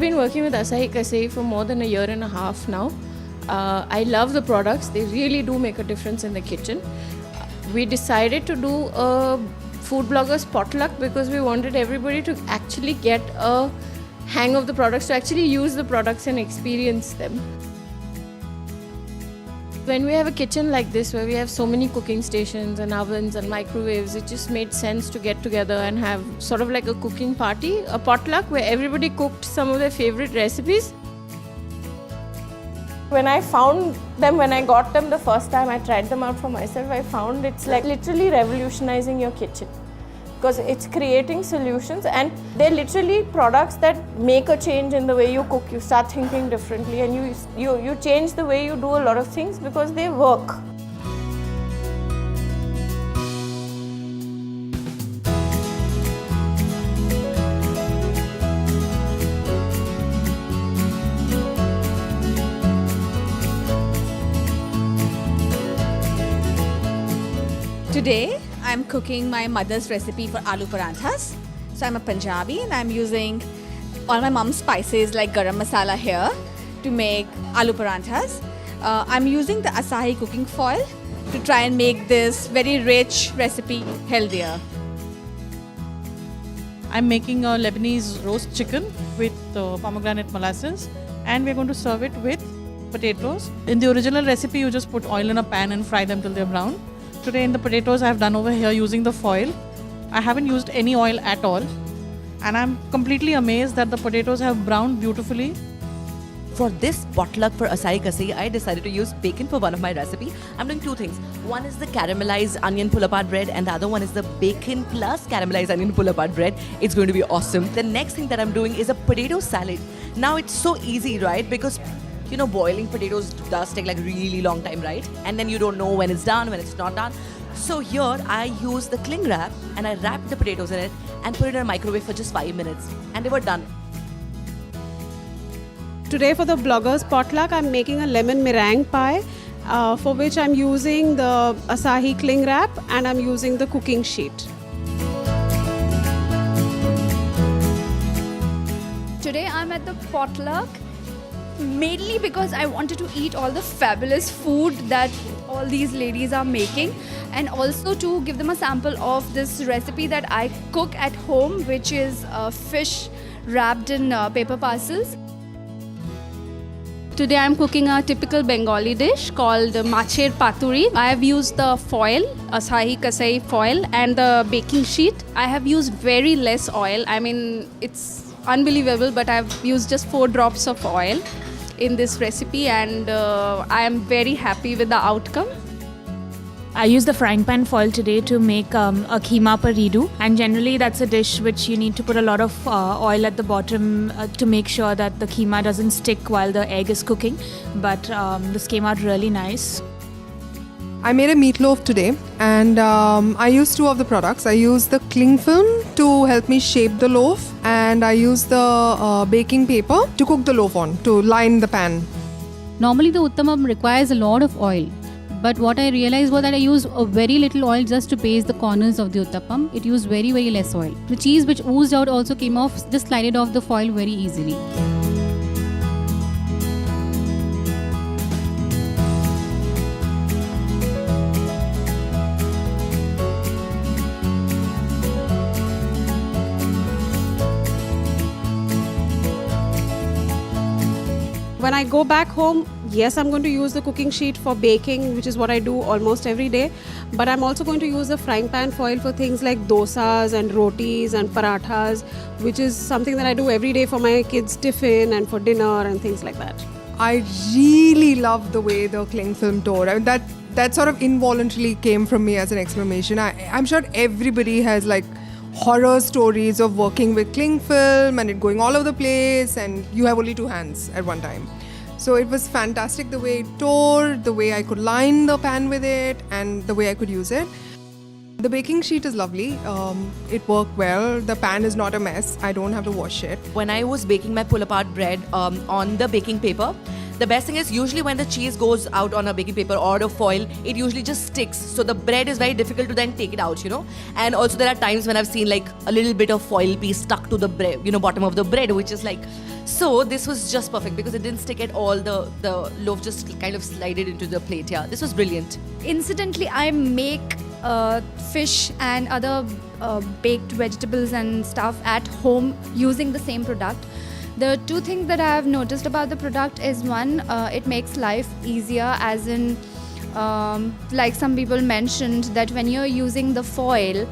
been working with Asahi Kasei for more than a year and a half now. I love the products. They really do make a difference in the kitchen. We decided to do a food bloggers potluck because we wanted everybody to actually get a hang of the products, to actually use the products and experience them. When we have a kitchen like this where we have so many cooking stations and ovens and microwaves, it just made sense to get together and have sort of like a cooking party, a potluck where everybody cooked some of their favorite recipes. When I found them, when I got them the first time, I tried them out for myself, I found it's like literally revolutionizing your kitchen. Because it's creating solutions, and they're literally products that make a change in the way you cook. You start thinking differently, and you change the way you do a lot of things because they work. Today, I'm cooking my mother's recipe for aloo paranthas. So I'm a Punjabi and I'm using all my mom's spices like garam masala here to make aloo paranthas. I'm using the Asahi cooking foil to try and make this very rich recipe healthier. I'm making a Lebanese roast chicken with pomegranate molasses, and we're going to serve it with potatoes. In the original recipe, you just put oil in a pan and fry them till they're brown. Today in the potatoes I've done over here using the foil. I haven't used any oil at all, and I'm completely amazed that the potatoes have browned beautifully. For this potluck for Asahi Kasei, I decided to use bacon for one of my recipe. I'm doing two things. One is the caramelized onion pull-apart bread, and the other one is the bacon plus caramelized onion pull-apart bread. It's going to be awesome. The next thing that I'm doing is a potato salad. Now it's so easy, right? Because you know, boiling potatoes does take like a really long time, right? And then you don't know when it's done, when it's not done. So here I use the cling wrap and I wrap the potatoes in it and put it in a microwave for just 5 minutes, and they were done. Today for the bloggers potluck, I'm making a lemon meringue pie for which I'm using the Asahi cling wrap and I'm using the cooking sheet. Today I'm at the potluck mainly because I wanted to eat all the fabulous food that all these ladies are making, and also to give them a sample of this recipe that I cook at home, which is fish wrapped in paper parcels. Today I'm cooking a typical Bengali dish called macher paturi. I have used the foil, Asahi Kasei foil, and the baking sheet. I have used very less oil. I mean, it's unbelievable, but I've used just 4 drops of oil in this recipe, and I am very happy with the outcome. I used the frying pan foil today to make a keema paridu, and generally that's a dish which you need to put a lot of oil at the bottom to make sure that the keema doesn't stick while the egg is cooking, but this came out really nice. I made a meatloaf today, and I used 2 of the products. I used the cling film to help me shape the loaf, and I used the baking paper to cook the loaf on, to line the pan. Normally the uttapam requires a lot of oil, but what I realized was that I used a very little oil just to paste the corners of the uttapam. It used very, very less oil. The cheese which oozed out also came off, just slided off the foil very easily. When I go back home, yes, I'm going to use the cooking sheet for baking, which is what I do almost every day. But I'm also going to use the frying pan foil for things like dosas and rotis and parathas, which is something that I do every day for my kids' tiffin and for dinner and things like that. I really love the way the cling film tore. I mean, that sort of involuntarily came from me as an exclamation. I'm sure everybody has like horror stories of working with cling film and it going all over the place, and you have only 2 hands at one time. So it was fantastic the way it tore, the way I could line the pan with it, and the way I could use it. The baking sheet is lovely. It worked well. The pan is not a mess. I don't have to wash it. When I was baking my pull-apart bread on the baking paper, The best thing is usually when the cheese goes out on a baking paper or a foil, it usually just sticks. So the bread is very difficult to then take it out, And also there are times when I've seen like a little bit of foil piece stuck to the bread, bottom of the bread, which is like, so this was just perfect because it didn't stick at all. The loaf just kind of slided into the plate. Yeah, this was brilliant. Incidentally, I make fish and other baked vegetables and stuff at home using the same product. The two things that I have noticed about the product is one, it makes life easier, as in like some people mentioned that when you're using the foil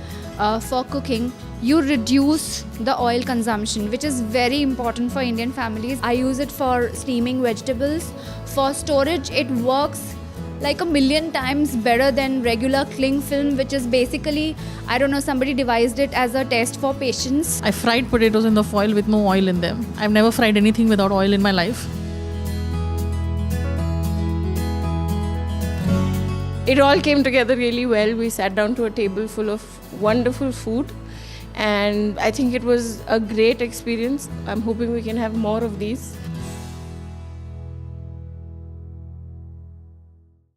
for cooking, you reduce the oil consumption, which is very important for Indian families. I use it for steaming vegetables. For storage, it works like 1,000,000 times better than regular cling film, which is basically, I don't know, somebody devised it as a test for patience. I fried potatoes in the foil with no oil in them. I've never fried anything without oil in my life. It all came together really well. We sat down to a table full of wonderful food, and I think it was a great experience. I'm hoping we can have more of these.